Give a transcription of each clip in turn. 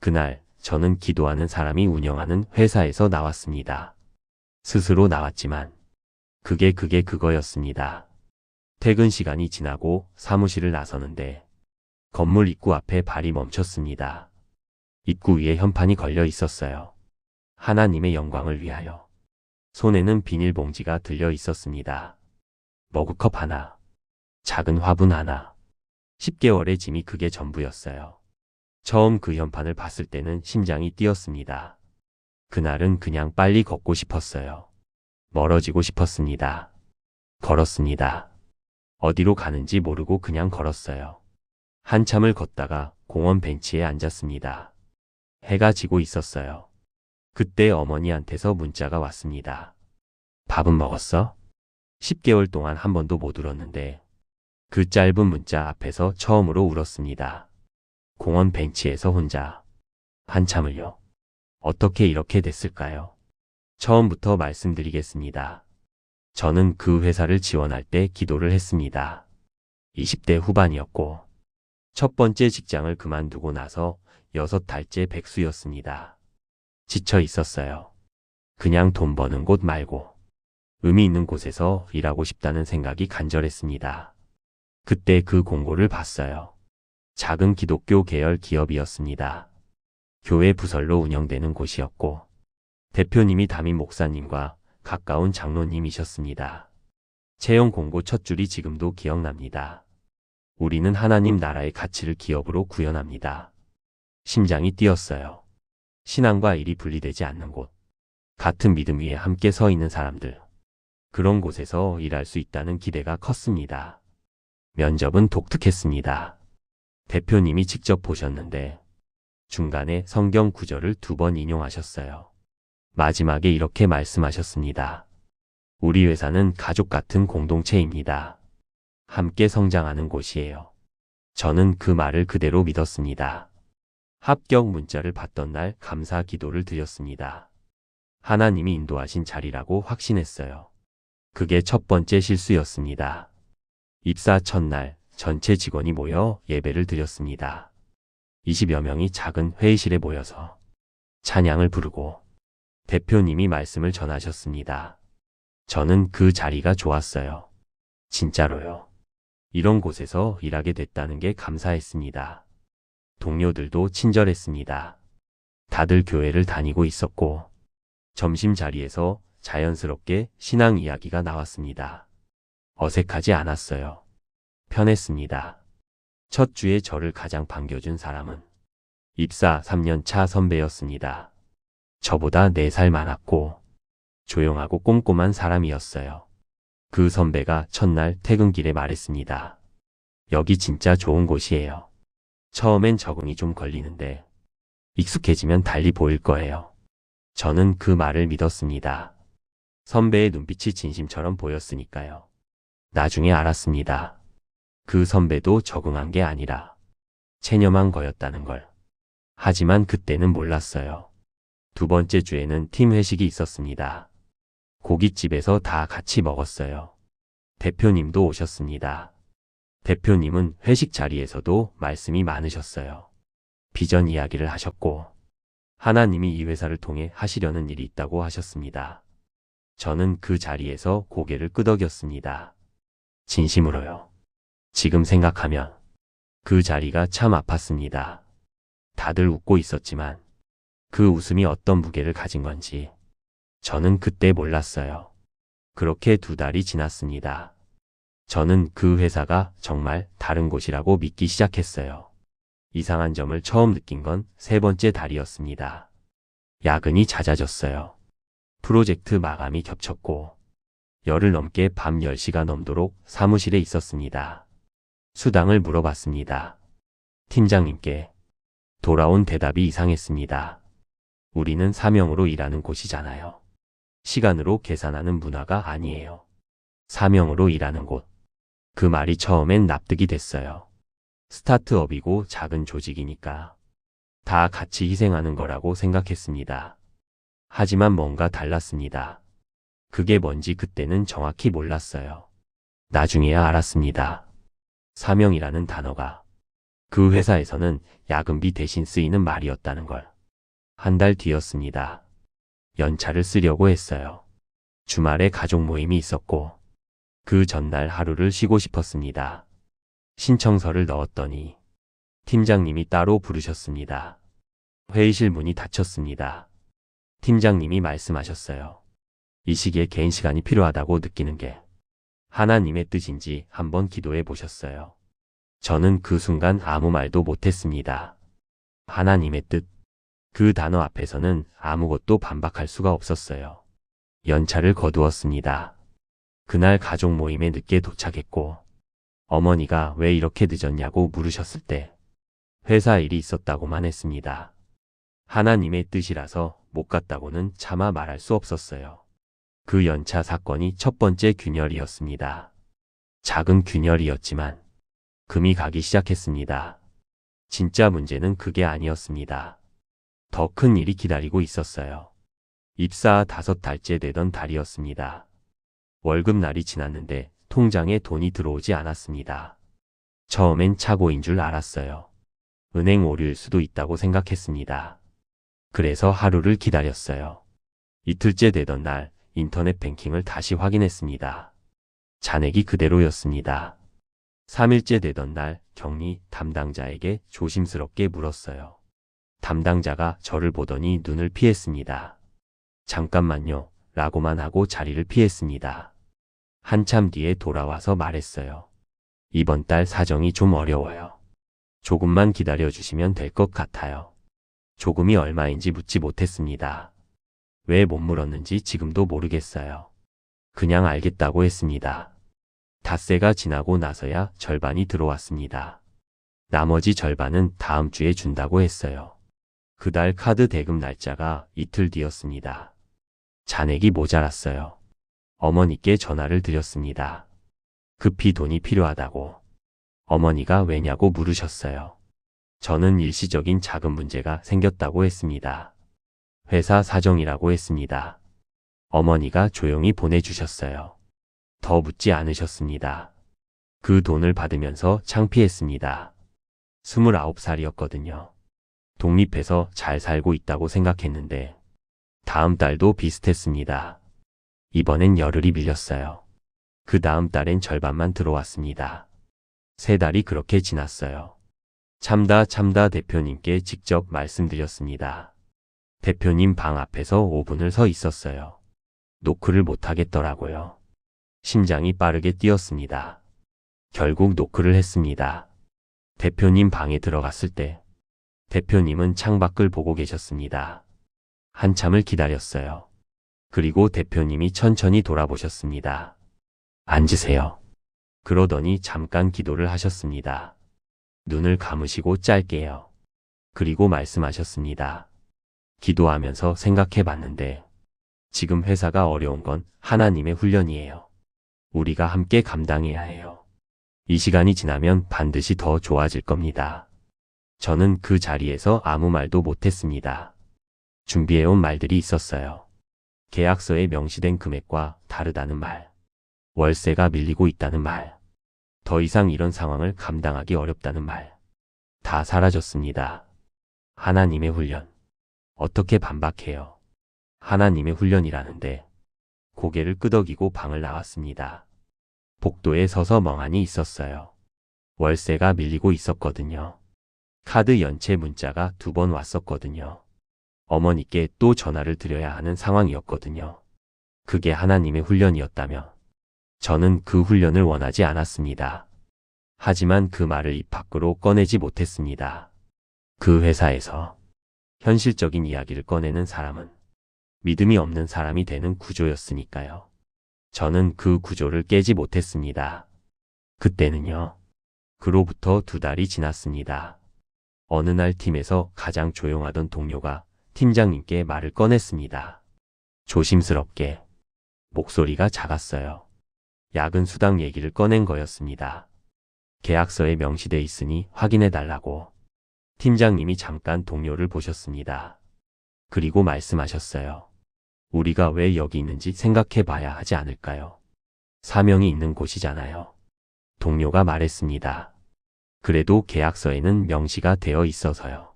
그날 저는 기도하는 사람이 운영하는 회사에서 나왔습니다. 스스로 나왔지만 그게 그거였습니다. 퇴근 시간이 지나고 사무실을 나서는데 건물 입구 앞에 발이 멈췄습니다. 입구 위에 현판이 걸려 있었어요. 하나님의 영광을 위하여. 손에는 비닐봉지가 들려 있었습니다. 머그컵 하나, 작은 화분 하나, 10개월의 짐이 그게 전부였어요. 처음 그 현판을 봤을 때는 심장이 뛰었습니다. 그날은 그냥 빨리 걷고 싶었어요. 멀어지고 싶었습니다. 걸었습니다. 어디로 가는지 모르고 그냥 걸었어요. 한참을 걷다가 공원 벤치에 앉았습니다. 해가 지고 있었어요. 그때 어머니한테서 문자가 왔습니다. 밥은 먹었어? 10개월 동안 한 번도 못 울었는데 그 짧은 문자 앞에서 처음으로 울었습니다. 공원 벤치에서 혼자. 한참을요. 어떻게 이렇게 됐을까요? 처음부터 말씀드리겠습니다. 저는 그 회사를 지원할 때 기도를 했습니다. 20대 후반이었고 첫 번째 직장을 그만두고 나서 6달째 백수였습니다. 지쳐 있었어요. 그냥 돈 버는 곳 말고 의미 있는 곳에서 일하고 싶다는 생각이 간절했습니다. 그때 그 공고를 봤어요. 작은 기독교 계열 기업이었습니다. 교회 부설로 운영되는 곳이었고 대표님이 담임 목사님과 가까운 장로님이셨습니다. 채용 공고 첫 줄이 지금도 기억납니다. 우리는 하나님 나라의 가치를 기업으로 구현합니다. 심장이 뛰었어요. 신앙과 일이 분리되지 않는 곳. 같은 믿음 위에 함께 서 있는 사람들. 그런 곳에서 일할 수 있다는 기대가 컸습니다. 면접은 독특했습니다. 대표님이 직접 보셨는데 중간에 성경 구절을 2번 인용하셨어요. 마지막에 이렇게 말씀하셨습니다. 우리 회사는 가족 같은 공동체입니다. 함께 성장하는 곳이에요. 저는 그 말을 그대로 믿었습니다. 합격 문자를 받던 날 감사 기도를 드렸습니다. 하나님이 인도하신 자리라고 확신했어요. 그게 첫 번째 실수였습니다. 입사 첫날 전체 직원이 모여 예배를 드렸습니다. 20여 명이 작은 회의실에 모여서 찬양을 부르고 대표님이 말씀을 전하셨습니다. 저는 그 자리가 좋았어요. 진짜로요. 이런 곳에서 일하게 됐다는 게 감사했습니다. 동료들도 친절했습니다. 다들 교회를 다니고 있었고 점심자리에서 자연스럽게 신앙 이야기가 나왔습니다. 어색하지 않았어요. 편했습니다. 첫 주에 저를 가장 반겨준 사람은 입사 3년 차 선배였습니다. 저보다 4살 많았고 조용하고 꼼꼼한 사람이었어요. 그 선배가 첫날 퇴근길에 말했습니다. 여기 진짜 좋은 곳이에요. 처음엔 적응이 좀 걸리는데 익숙해지면 달리 보일 거예요. 저는 그 말을 믿었습니다. 선배의 눈빛이 진심처럼 보였으니까요. 나중에 알았습니다. 그 선배도 적응한 게 아니라 체념한 거였다는 걸. 하지만 그때는 몰랐어요. 두 번째 주에는 팀 회식이 있었습니다. 고깃집에서 다 같이 먹었어요. 대표님도 오셨습니다. 대표님은 회식 자리에서도 말씀이 많으셨어요. 비전 이야기를 하셨고 하나님이 이 회사를 통해 하시려는 일이 있다고 하셨습니다. 저는 그 자리에서 고개를 끄덕였습니다. 진심으로요. 지금 생각하면 그 자리가 참 아팠습니다. 다들 웃고 있었지만 그 웃음이 어떤 무게를 가진 건지 저는 그때 몰랐어요. 그렇게 2달이 지났습니다. 저는 그 회사가 정말 다른 곳이라고 믿기 시작했어요. 이상한 점을 처음 느낀 건 3번째 달이었습니다. 야근이 잦아졌어요. 프로젝트 마감이 겹쳤고 열흘 넘게 밤 10시가 넘도록 사무실에 있었습니다. 수당을 물어봤습니다. 팀장님께 돌아온 대답이 이상했습니다. 우리는 사명으로 일하는 곳이잖아요. 시간으로 계산하는 문화가 아니에요. 사명으로 일하는 곳. 그 말이 처음엔 납득이 됐어요. 스타트업이고 작은 조직이니까 다 같이 희생하는 거라고 생각했습니다. 하지만 뭔가 달랐습니다. 그게 뭔지 그때는 정확히 몰랐어요. 나중에야 알았습니다. 사명이라는 단어가 그 회사에서는 야근비 대신 쓰이는 말이었다는 걸. 한 달 뒤였습니다. 연차를 쓰려고 했어요. 주말에 가족 모임이 있었고 그 전날 하루를 쉬고 싶었습니다. 신청서를 넣었더니 팀장님이 따로 부르셨습니다. 회의실 문이 닫혔습니다. 팀장님이 말씀하셨어요. 이 시기에 개인 시간이 필요하다고 느끼는 게 하나님의 뜻인지 한번 기도해 보셨어요. 저는 그 순간 아무 말도 못했습니다. 하나님의 뜻. 그 단어 앞에서는 아무것도 반박할 수가 없었어요. 연차를 거두었습니다. 그날 가족 모임에 늦게 도착했고 어머니가 왜 이렇게 늦었냐고 물으셨을 때 회사 일이 있었다고만 했습니다. 하나님의 뜻이라서 못 갔다고는 차마 말할 수 없었어요. 그 연차 사건이 첫 번째 균열이었습니다. 작은 균열이었지만 금이 가기 시작했습니다. 진짜 문제는 그게 아니었습니다. 더 큰 일이 기다리고 있었어요. 입사 5달째 되던 달이었습니다. 월급날이 지났는데 통장에 돈이 들어오지 않았습니다. 처음엔 착오인 줄 알았어요. 은행 오류일 수도 있다고 생각했습니다. 그래서 하루를 기다렸어요. 이틀째 되던 날 인터넷 뱅킹을 다시 확인했습니다. 잔액이 그대로였습니다. 3일째 되던 날 격리 담당자에게 조심스럽게 물었어요. 담당자가 저를 보더니 눈을 피했습니다. 잠깐만요, 라고만 하고 자리를 피했습니다. 한참 뒤에 돌아와서 말했어요. 이번 달 사정이 좀 어려워요. 조금만 기다려주시면 될 것 같아요. 조금이 얼마인지 묻지 못했습니다. 왜 못 물었는지 지금도 모르겠어요. 그냥 알겠다고 했습니다. 닷새가 지나고 나서야 절반이 들어왔습니다. 나머지 절반은 다음 주에 준다고 했어요. 그달 카드 대금 날짜가 이틀 뒤였습니다. 잔액이 모자랐어요. 어머니께 전화를 드렸습니다. 급히 돈이 필요하다고. 어머니가 왜냐고 물으셨어요. 저는 일시적인 자금 문제가 생겼다고 했습니다. 회사 사정이라고 했습니다. 어머니가 조용히 보내주셨어요. 더 묻지 않으셨습니다. 그 돈을 받으면서 창피했습니다. 29살이었거든요. 독립해서 잘 살고 있다고 생각했는데 다음 달도 비슷했습니다. 이번엔 열흘이 밀렸어요. 그 다음 달엔 절반만 들어왔습니다. 3달이 그렇게 지났어요. 참다 대표님께 직접 말씀드렸습니다. 대표님 방 앞에서 5분을 서 있었어요. 노크를 못하겠더라고요. 심장이 빠르게 뛰었습니다. 결국 노크를 했습니다. 대표님 방에 들어갔을 때 대표님은 창밖을 보고 계셨습니다. 한참을 기다렸어요. 그리고 대표님이 천천히 돌아보셨습니다. 앉으세요. 그러더니 잠깐 기도를 하셨습니다. 눈을 감으시고 짧게요. 그리고 말씀하셨습니다. 기도하면서 생각해 봤는데 지금 회사가 어려운 건 하나님의 훈련이에요. 우리가 함께 감당해야 해요. 이 시간이 지나면 반드시 더 좋아질 겁니다. 저는 그 자리에서 아무 말도 못했습니다. 준비해온 말들이 있었어요. 계약서에 명시된 금액과 다르다는 말. 월세가 밀리고 있다는 말. 더 이상 이런 상황을 감당하기 어렵다는 말. 다 사라졌습니다. 하나님의 훈련. 어떻게 반박해요? 하나님의 훈련이라는데 고개를 끄덕이고 방을 나왔습니다. 복도에 서서 멍하니 있었어요. 월세가 밀리고 있었거든요. 카드 연체 문자가 2번 왔었거든요. 어머니께 또 전화를 드려야 하는 상황이었거든요. 그게 하나님의 훈련이었다면 저는 그 훈련을 원하지 않았습니다. 하지만 그 말을 입 밖으로 꺼내지 못했습니다. 그 회사에서 현실적인 이야기를 꺼내는 사람은 믿음이 없는 사람이 되는 구조였으니까요. 저는 그 구조를 깨지 못했습니다. 그때는요. 그로부터 2달이 지났습니다. 어느 날 팀에서 가장 조용하던 동료가 팀장님께 말을 꺼냈습니다. 조심스럽게. 목소리가 작았어요. 야근 수당 얘기를 꺼낸 거였습니다. 계약서에 명시돼 있으니 확인해 달라고. 팀장님이 잠깐 동료를 보셨습니다. 그리고 말씀하셨어요. 우리가 왜 여기 있는지 생각해 봐야 하지 않을까요? 사명이 있는 곳이잖아요. 동료가 말했습니다. 그래도 계약서에는 명시가 되어 있어서요.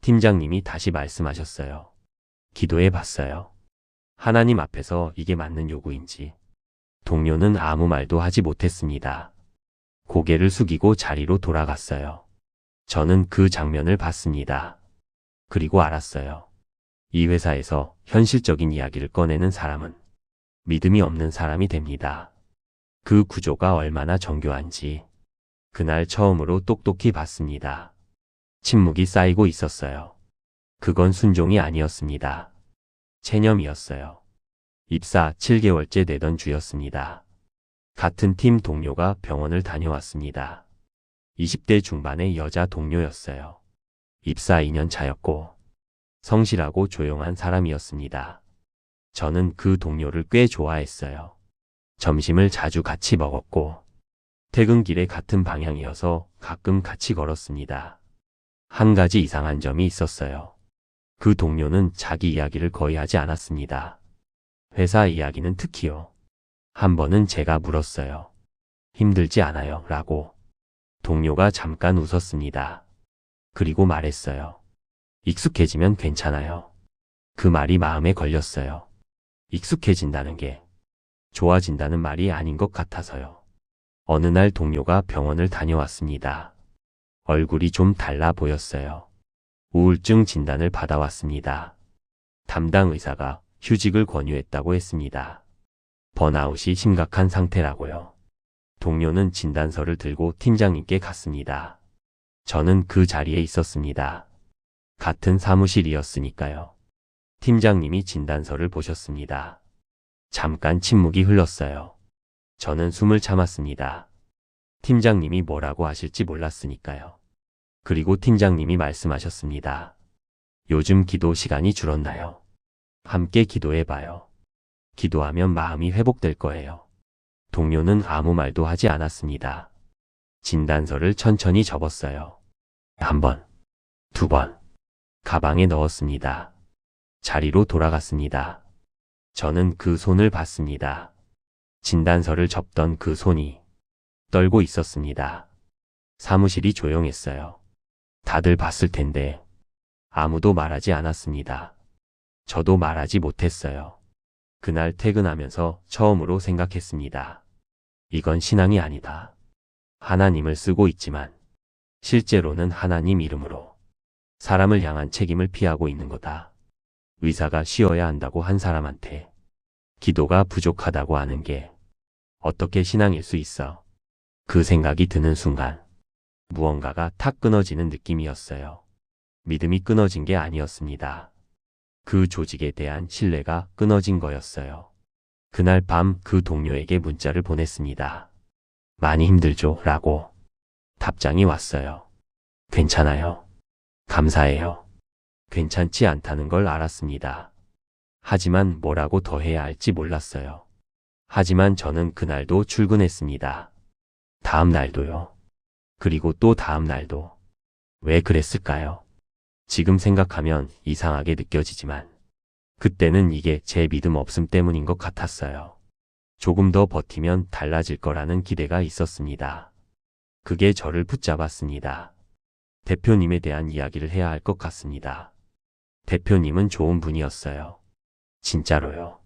팀장님이 다시 말씀하셨어요. 기도해 봤어요. 하나님 앞에서 이게 맞는 요구인지. 동료는 아무 말도 하지 못했습니다. 고개를 숙이고 자리로 돌아갔어요. 저는 그 장면을 봤습니다. 그리고 알았어요. 이 회사에서 현실적인 이야기를 꺼내는 사람은 믿음이 없는 사람이 됩니다. 그 구조가 얼마나 정교한지 그날 처음으로 똑똑히 봤습니다. 침묵이 쌓이고 있었어요. 그건 순종이 아니었습니다. 체념이었어요. 입사 7개월째 되던 주였습니다. 같은 팀 동료가 병원을 다녀왔습니다. 20대 중반의 여자 동료였어요. 입사 2년 차였고 성실하고 조용한 사람이었습니다. 저는 그 동료를 꽤 좋아했어요. 점심을 자주 같이 먹었고 퇴근길에 같은 방향이어서 가끔 같이 걸었습니다. 한 가지 이상한 점이 있었어요. 그 동료는 자기 이야기를 거의 하지 않았습니다. 회사 이야기는 특히요. 한 번은 제가 물었어요. 힘들지 않아요? 라고. 동료가 잠깐 웃었습니다. 그리고 말했어요. 익숙해지면 괜찮아요. 그 말이 마음에 걸렸어요. 익숙해진다는 게 좋아진다는 말이 아닌 것 같아서요. 어느 날 동료가 병원을 다녀왔습니다. 얼굴이 좀 달라 보였어요. 우울증 진단을 받아왔습니다. 담당 의사가 휴직을 권유했다고 했습니다. 번아웃이 심각한 상태라고요. 동료는 진단서를 들고 팀장님께 갔습니다. 저는 그 자리에 있었습니다. 같은 사무실이었으니까요. 팀장님이 진단서를 보셨습니다. 잠깐 침묵이 흘렀어요. 저는 숨을 참았습니다. 팀장님이 뭐라고 하실지 몰랐으니까요. 그리고 팀장님이 말씀하셨습니다. 요즘 기도 시간이 줄었나요? 함께 기도해봐요. 기도하면 마음이 회복될 거예요. 동료는 아무 말도 하지 않았습니다. 진단서를 천천히 접었어요. 한 번, 두 번, 가방에 넣었습니다. 자리로 돌아갔습니다. 저는 그 손을 봤습니다. 진단서를 접던 그 손이 떨고 있었습니다. 사무실이 조용했어요. 다들 봤을 텐데 아무도 말하지 않았습니다. 저도 말하지 못했어요. 그날 퇴근하면서 처음으로 생각했습니다. 이건 신앙이 아니다. 하나님을 쓰고 있지만 실제로는 하나님 이름으로 사람을 향한 책임을 피하고 있는 거다. 의사가 쉬어야 한다고 한 사람한테 기도가 부족하다고 하는 게 어떻게 신앙일 수 있어? 그 생각이 드는 순간 무언가가 탁 끊어지는 느낌이었어요. 믿음이 끊어진 게 아니었습니다. 그 조직에 대한 신뢰가 끊어진 거였어요. 그날 밤 그 동료에게 문자를 보냈습니다. 많이 힘들죠? 라고. 답장이 왔어요. 괜찮아요. 감사해요. 괜찮지 않다는 걸 알았습니다. 하지만 뭐라고 더 해야 할지 몰랐어요. 하지만 저는 그날도 출근했습니다. 다음 날도요. 그리고 또 다음 날도. 왜 그랬을까요? 지금 생각하면 이상하게 느껴지지만 그때는 이게 제 믿음 없음 때문인 것 같았어요. 조금 더 버티면 달라질 거라는 기대가 있었습니다. 그게 저를 붙잡았습니다. 대표님에 대한 이야기를 해야 할 것 같습니다. 대표님은 좋은 분이었어요. 진짜로요.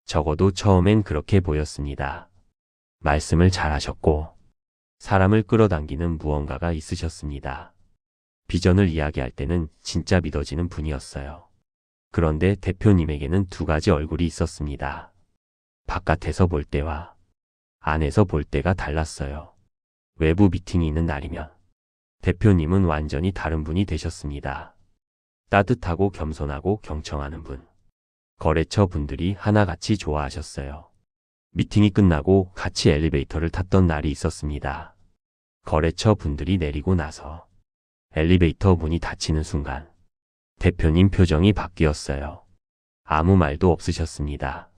적어도 처음엔 그렇게 보였습니다. 말씀을 잘하셨고 사람을 끌어당기는 무언가가 있으셨습니다. 비전을 이야기할 때는 진짜 믿어지는 분이었어요. 그런데 대표님에게는 두 가지 얼굴이 있었습니다. 바깥에서 볼 때와 안에서 볼 때가 달랐어요. 외부 미팅이 있는 날이면 대표님은 완전히 다른 분이 되셨습니다. 따뜻하고 겸손하고 경청하는 분. 거래처 분들이 하나같이 좋아하셨어요. 미팅이 끝나고 같이 엘리베이터를 탔던 날이 있었습니다. 거래처 분들이 내리고 나서 엘리베이터 문이 닫히는 순간 대표님 표정이 바뀌었어요. 아무 말도 없으셨습니다.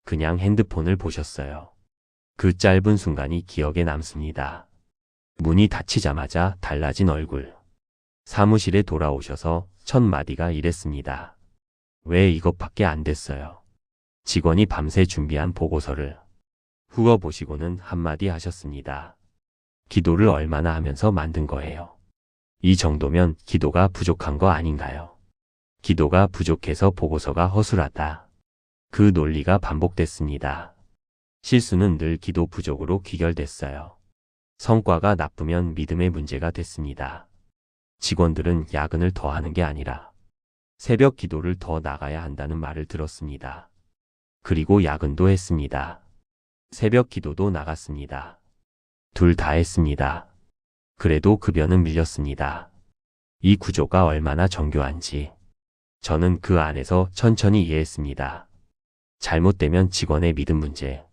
그냥 핸드폰을 보셨어요. 그 짧은 순간이 기억에 남습니다. 문이 닫히자마자 달라진 얼굴. 사무실에 돌아오셔서 첫 마디가 이랬습니다. 왜 이것밖에 안 됐어요? 직원이 밤새 준비한 보고서를 훑어보시고는 한마디 하셨습니다. 기도를 얼마나 하면서 만든 거예요. 이 정도면 기도가 부족한 거 아닌가요? 기도가 부족해서 보고서가 허술하다. 그 논리가 반복됐습니다. 실수는 늘 기도 부족으로 귀결됐어요. 성과가 나쁘면 믿음의 문제가 됐습니다. 직원들은 야근을 더 하는 게 아니라 새벽 기도를 더 나가야 한다는 말을 들었습니다. 그리고 야근도 했습니다. 새벽 기도도 나갔습니다. 둘 다 했습니다. 그래도 급여는 밀렸습니다. 이 구조가 얼마나 정교한지 저는 그 안에서 천천히 이해했습니다. 잘못되면 직원의 믿음 문제,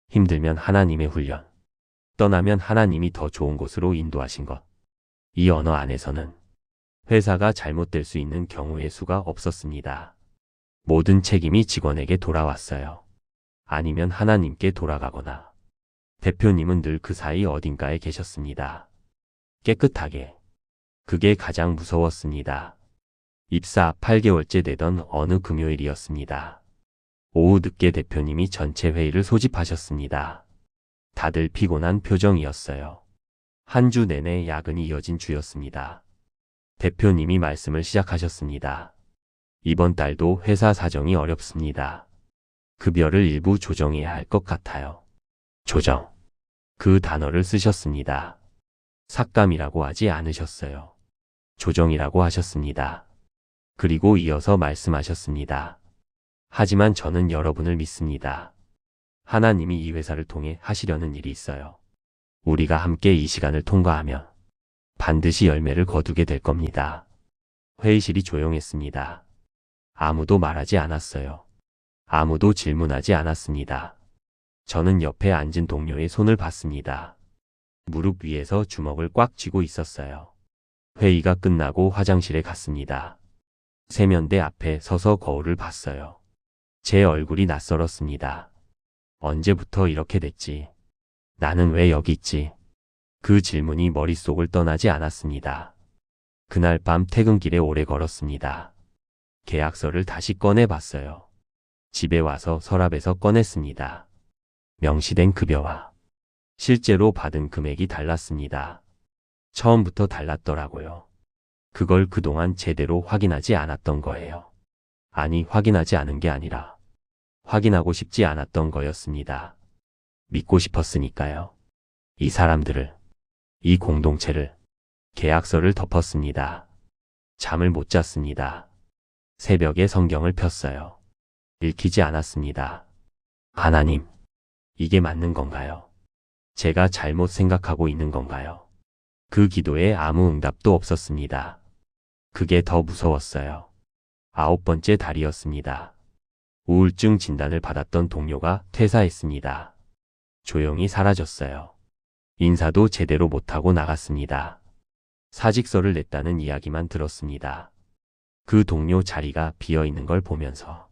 힘들면 하나님의 훈련, 떠나면 하나님이 더 좋은 곳으로 인도하신 것. 이 언어 안에서는 회사가 잘못될 수 있는 경우의 수가 없었습니다. 모든 책임이 직원에게 돌아왔어요. 아니면 하나님께 돌아가거나 대표님은 늘 그 사이 어딘가에 계셨습니다. 깨끗하게. 그게 가장 무서웠습니다. 입사 8개월째 되던 어느 금요일이었습니다. 오후 늦게 대표님이 전체 회의를 소집하셨습니다. 다들 피곤한 표정이었어요. 한 주 내내 야근이 이어진 주였습니다. 대표님이 말씀을 시작하셨습니다. 이번 달도 회사 사정이 어렵습니다. 급여를 일부 조정해야 할 것 같아요. 조정. 그 단어를 쓰셨습니다. 삭감이라고 하지 않으셨어요. 조정이라고 하셨습니다. 그리고 이어서 말씀하셨습니다. 하지만 저는 여러분을 믿습니다. 하나님이 이 회사를 통해 하시려는 일이 있어요. 우리가 함께 이 시간을 통과하면 반드시 열매를 거두게 될 겁니다. 회의실이 조용했습니다. 아무도 말하지 않았어요. 아무도 질문하지 않았습니다. 저는 옆에 앉은 동료의 손을 봤습니다. 무릎 위에서 주먹을 꽉 쥐고 있었어요. 회의가 끝나고 화장실에 갔습니다. 세면대 앞에 서서 거울을 봤어요. 제 얼굴이 낯설었습니다. 언제부터 이렇게 됐지? 나는 왜 여기 있지? 그 질문이 머릿속을 떠나지 않았습니다. 그날 밤 퇴근길에 오래 걸었습니다. 계약서를 다시 꺼내봤어요. 집에 와서 서랍에서 꺼냈습니다. 명시된 급여와 실제로 받은 금액이 달랐습니다. 처음부터 달랐더라고요. 그걸 그동안 제대로 확인하지 않았던 거예요. 아니, 확인하지 않은 게 아니라 확인하고 싶지 않았던 거였습니다. 믿고 싶었으니까요. 이 사람들을, 이 공동체를. 계약서를 덮었습니다. 잠을 못 잤습니다. 새벽에 성경을 폈어요. 읽히지 않았습니다. 하나님, 이게 맞는 건가요? 제가 잘못 생각하고 있는 건가요? 그 기도에 아무 응답도 없었습니다. 그게 더 무서웠어요. 9번째 달이었습니다. 우울증 진단을 받았던 동료가 퇴사했습니다. 조용히 사라졌어요. 인사도 제대로 못하고 나갔습니다. 사직서를 냈다는 이야기만 들었습니다. 그 동료 자리가 비어 있는 걸 보면서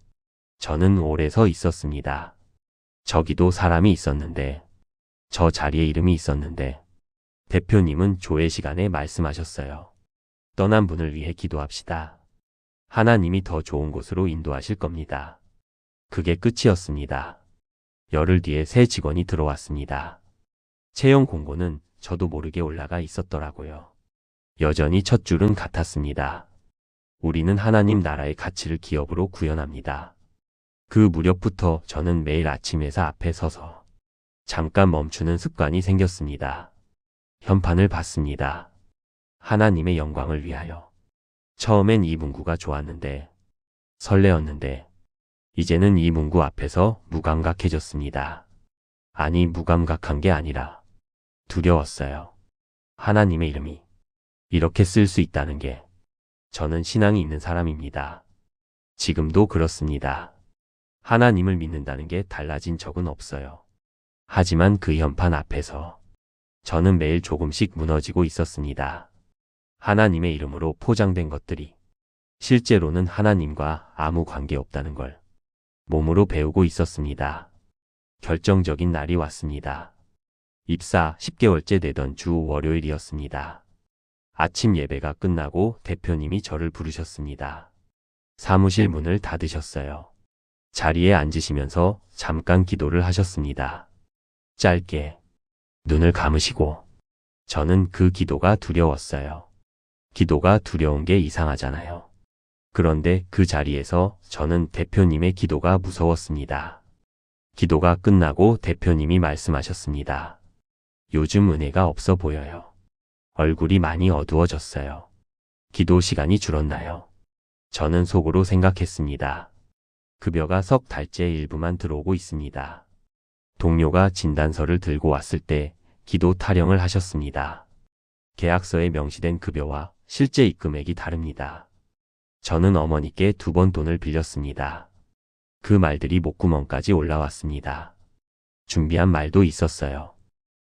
저는 오래 서 있었습니다. 저기도 사람이 있었는데, 저 자리에 이름이 있었는데, 대표님은 조회 시간에 말씀하셨어요. 떠난 분을 위해 기도합시다. 하나님이 더 좋은 곳으로 인도하실 겁니다. 그게 끝이었습니다. 열흘 뒤에 새 직원이 들어왔습니다. 채용 공고는 저도 모르게 올라가 있었더라고요. 여전히 첫 줄은 같았습니다. 우리는 하나님 나라의 가치를 기업으로 구현합니다. 그 무렵부터 저는 매일 아침 회사 앞에 서서 잠깐 멈추는 습관이 생겼습니다. 현판을 봤습니다. 하나님의 영광을 위하여. 처음엔 이 문구가 좋았는데, 설레었는데, 이제는 이 문구 앞에서 무감각해졌습니다. 아니, 무감각한 게 아니라 두려웠어요. 하나님의 이름이 이렇게 쓸 수 있다는 게. 저는 신앙이 있는 사람입니다. 지금도 그렇습니다. 하나님을 믿는다는 게 달라진 적은 없어요. 하지만 그 현판 앞에서 저는 매일 조금씩 무너지고 있었습니다. 하나님의 이름으로 포장된 것들이 실제로는 하나님과 아무 관계 없다는 걸 몸으로 배우고 있었습니다. 결정적인 날이 왔습니다. 입사 10개월째 되던 주 월요일이었습니다. 아침 예배가 끝나고 대표님이 저를 부르셨습니다. 사무실 문을 닫으셨어요. 자리에 앉으시면서 잠깐 기도를 하셨습니다. 짧게 눈을 감으시고 저는 그 기도가 두려웠어요. 기도가 두려운 게 이상하잖아요. 그런데 그 자리에서 저는 대표님의 기도가 무서웠습니다. 기도가 끝나고 대표님이 말씀하셨습니다. 요즘 은혜가 없어 보여요. 얼굴이 많이 어두워졌어요. 기도 시간이 줄었나요? 저는 속으로 생각했습니다. 급여가 석 달째 일부만 들어오고 있습니다. 동료가 진단서를 들고 왔을 때 기도 타령을 하셨습니다. 계약서에 명시된 급여와 실제 입금액이 다릅니다. 저는 어머니께 2번 돈을 빌렸습니다. 그 말들이 목구멍까지 올라왔습니다. 준비한 말도 있었어요.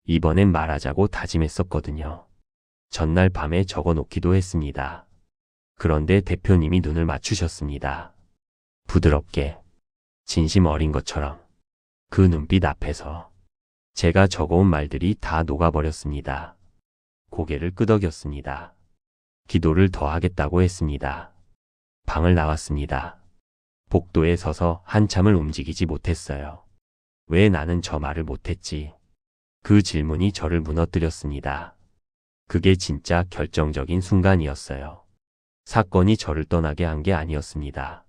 이번엔 말하자고 다짐했었거든요. 전날 밤에 적어 놓기도 했습니다. 그런데 대표님이 눈을 맞추셨습니다. 부드럽게, 진심 어린 것처럼 그 눈빛 앞에서 제가 적어온 말들이 다 녹아버렸습니다. 고개를 끄덕였습니다. 기도를 더 하겠다고 했습니다. 방을 나왔습니다. 복도에 서서 한참을 움직이지 못했어요. 왜 나는 저 말을 못했지? 그 질문이 저를 무너뜨렸습니다. 그게 진짜 결정적인 순간이었어요. 사건이 저를 떠나게 한 게 아니었습니다.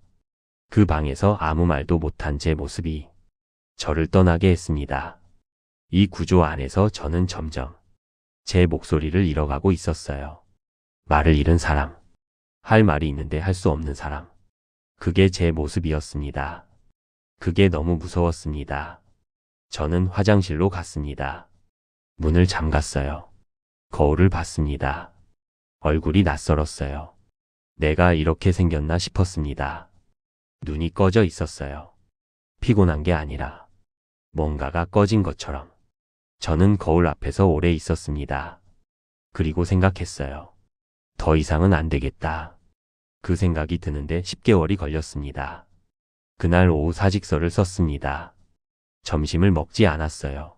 그 방에서 아무 말도 못한 제 모습이 저를 떠나게 했습니다. 이 구조 안에서 저는 점점 제 목소리를 잃어가고 있었어요. 말을 잃은 사람, 할 말이 있는데 할 수 없는 사람. 그게 제 모습이었습니다. 그게 너무 무서웠습니다. 저는 화장실로 갔습니다. 문을 잠갔어요. 거울을 봤습니다. 얼굴이 낯설었어요. 내가 이렇게 생겼나 싶었습니다. 눈이 꺼져 있었어요. 피곤한 게 아니라 뭔가가 꺼진 것처럼. 저는 거울 앞에서 오래 있었습니다. 그리고 생각했어요. 더 이상은 안 되겠다. 그 생각이 드는데 10개월이 걸렸습니다. 그날 오후 사직서를 썼습니다. 점심을 먹지 않았어요.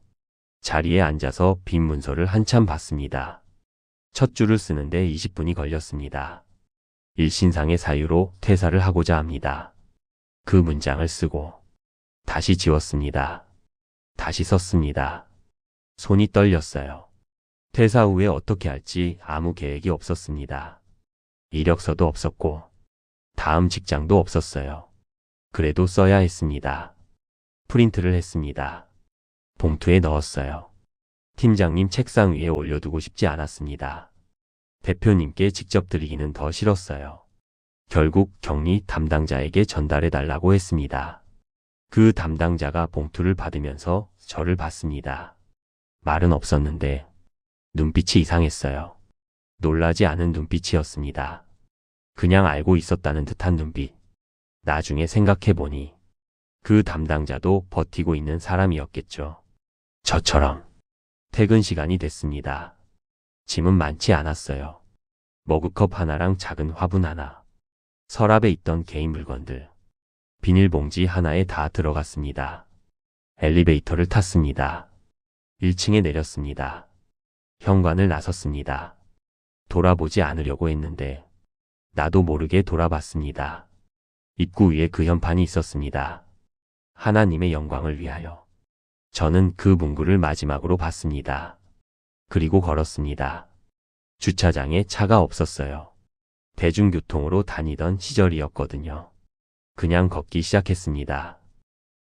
자리에 앉아서 빈 문서를 한참 봤습니다. 첫 줄을 쓰는데 20분이 걸렸습니다. 일신상의 사유로 퇴사를 하고자 합니다. 그 문장을 쓰고 다시 지웠습니다. 다시 썼습니다. 손이 떨렸어요. 퇴사 후에 어떻게 할지 아무 계획이 없었습니다. 이력서도 없었고 다음 직장도 없었어요. 그래도 써야 했습니다. 프린트를 했습니다. 봉투에 넣었어요. 팀장님 책상 위에 올려두고 싶지 않았습니다. 대표님께 직접 드리기는 더 싫었어요. 결국 격리 담당자에게 전달해달라고 했습니다. 그 담당자가 봉투를 받으면서 저를 봤습니다. 말은 없었는데 눈빛이 이상했어요. 놀라지 않은 눈빛이었습니다. 그냥 알고 있었다는 듯한 눈빛. 나중에 생각해보니 그 담당자도 버티고 있는 사람이었겠죠. 저처럼. 퇴근 시간이 됐습니다. 짐은 많지 않았어요. 머그컵 하나랑 작은 화분 하나. 서랍에 있던 개인 물건들. 비닐봉지 하나에 다 들어갔습니다. 엘리베이터를 탔습니다. 1층에 내렸습니다. 현관을 나섰습니다. 돌아보지 않으려고 했는데 나도 모르게 돌아봤습니다. 입구 위에 그 현판이 있었습니다. 하나님의 영광을 위하여. 저는 그 문구를 마지막으로 봤습니다. 그리고 걸었습니다. 주차장에 차가 없었어요. 대중교통으로 다니던 시절이었거든요. 그냥 걷기 시작했습니다.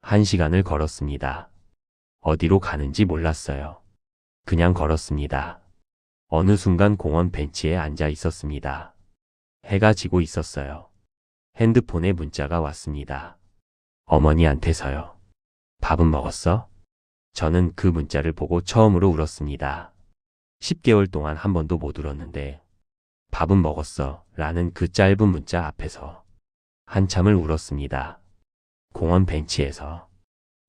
1시간을 걸었습니다. 어디로 가는지 몰랐어요. 그냥 걸었습니다. 어느 순간 공원 벤치에 앉아 있었습니다. 해가 지고 있었어요. 핸드폰에 문자가 왔습니다. 어머니한테서요. 밥은 먹었어? 저는 그 문자를 보고 처음으로 울었습니다. 10개월 동안 한 번도 못 울었는데 밥은 먹었어 라는 그 짧은 문자 앞에서 한참을 울었습니다. 공원 벤치에서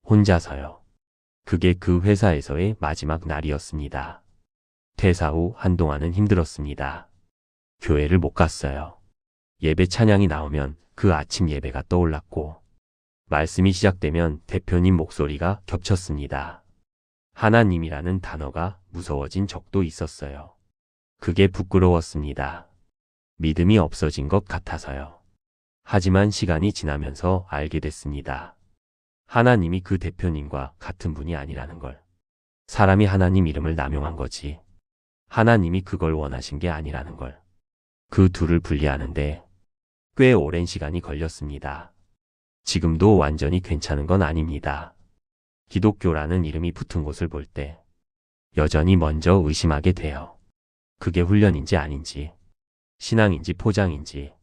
혼자서요. 그게 그 회사에서의 마지막 날이었습니다. 퇴사 후 한동안은 힘들었습니다. 교회를 못 갔어요. 예배 찬양이 나오면 그 아침 예배가 떠올랐고 말씀이 시작되면 대표님 목소리가 겹쳤습니다. 하나님이라는 단어가 무서워진 적도 있었어요. 그게 부끄러웠습니다. 믿음이 없어진 것 같아서요. 하지만 시간이 지나면서 알게 됐습니다. 하나님이 그 대표님과 같은 분이 아니라는 걸. 사람이 하나님 이름을 남용한 거지. 하나님이 그걸 원하신 게 아니라는 걸. 그 둘을 분리하는데 꽤 오랜 시간이 걸렸습니다. 지금도 완전히 괜찮은 건 아닙니다. 기독교라는 이름이 붙은 곳을 볼 때 여전히 먼저 의심하게 돼요. 그게 훈련인지 아닌지, 신앙인지 포장인지,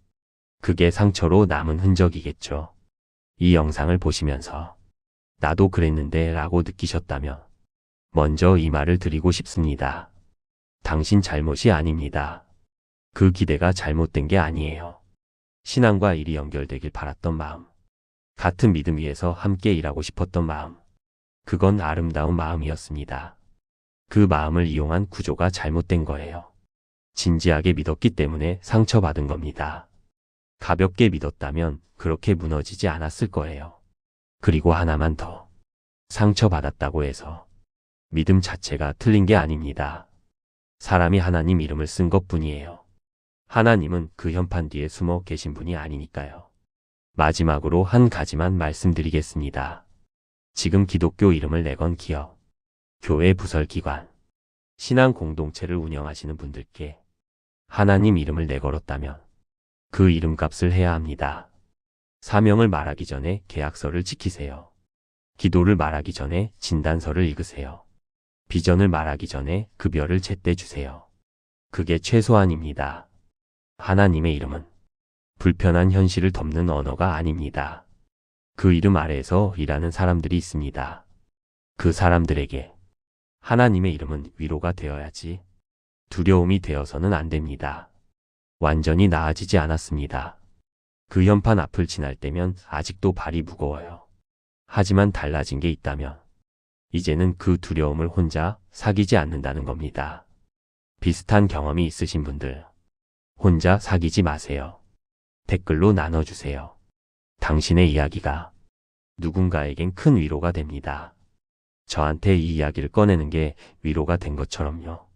그게 상처로 남은 흔적이겠죠. 이 영상을 보시면서 나도 그랬는데 라고 느끼셨다면 먼저 이 말을 드리고 싶습니다. 당신 잘못이 아닙니다. 그 기대가 잘못된 게 아니에요. 신앙과 일이 연결되길 바랐던 마음, 같은 믿음 위에서 함께 일하고 싶었던 마음, 그건 아름다운 마음이었습니다. 그 마음을 이용한 구조가 잘못된 거예요. 진지하게 믿었기 때문에 상처받은 겁니다. 가볍게 믿었다면 그렇게 무너지지 않았을 거예요. 그리고 하나만 더. 상처받았다고 해서 믿음 자체가 틀린 게 아닙니다. 사람이 하나님 이름을 쓴 것뿐이에요. 하나님은 그 현판 뒤에 숨어 계신 분이 아니니까요. 마지막으로 한 가지만 말씀드리겠습니다. 지금 기독교 이름을 내건 기업, 교회 부설기관, 신앙 공동체를 운영하시는 분들께 하나님 이름을 내걸었다면 그 이름값을 해야 합니다. 사명을 말하기 전에 계약서를 지키세요. 기도를 말하기 전에 진단서를 읽으세요. 비전을 말하기 전에 급여를 제때 주세요. 그게 최소한입니다. 하나님의 이름은 불편한 현실을 덮는 언어가 아닙니다. 그 이름 아래에서 일하는 사람들이 있습니다. 그 사람들에게 하나님의 이름은 위로가 되어야지 두려움이 되어서는 안 됩니다. 완전히 나아지지 않았습니다. 그 현판 앞을 지날 때면 아직도 발이 무거워요. 하지만 달라진 게 있다면 이제는 그 두려움을 혼자 사귀지 않는다는 겁니다. 비슷한 경험이 있으신 분들, 혼자 사귀지 마세요. 댓글로 나눠주세요. 당신의 이야기가 누군가에겐 큰 위로가 됩니다. 저한테 이 이야기를 꺼내는 게 위로가 된 것처럼요.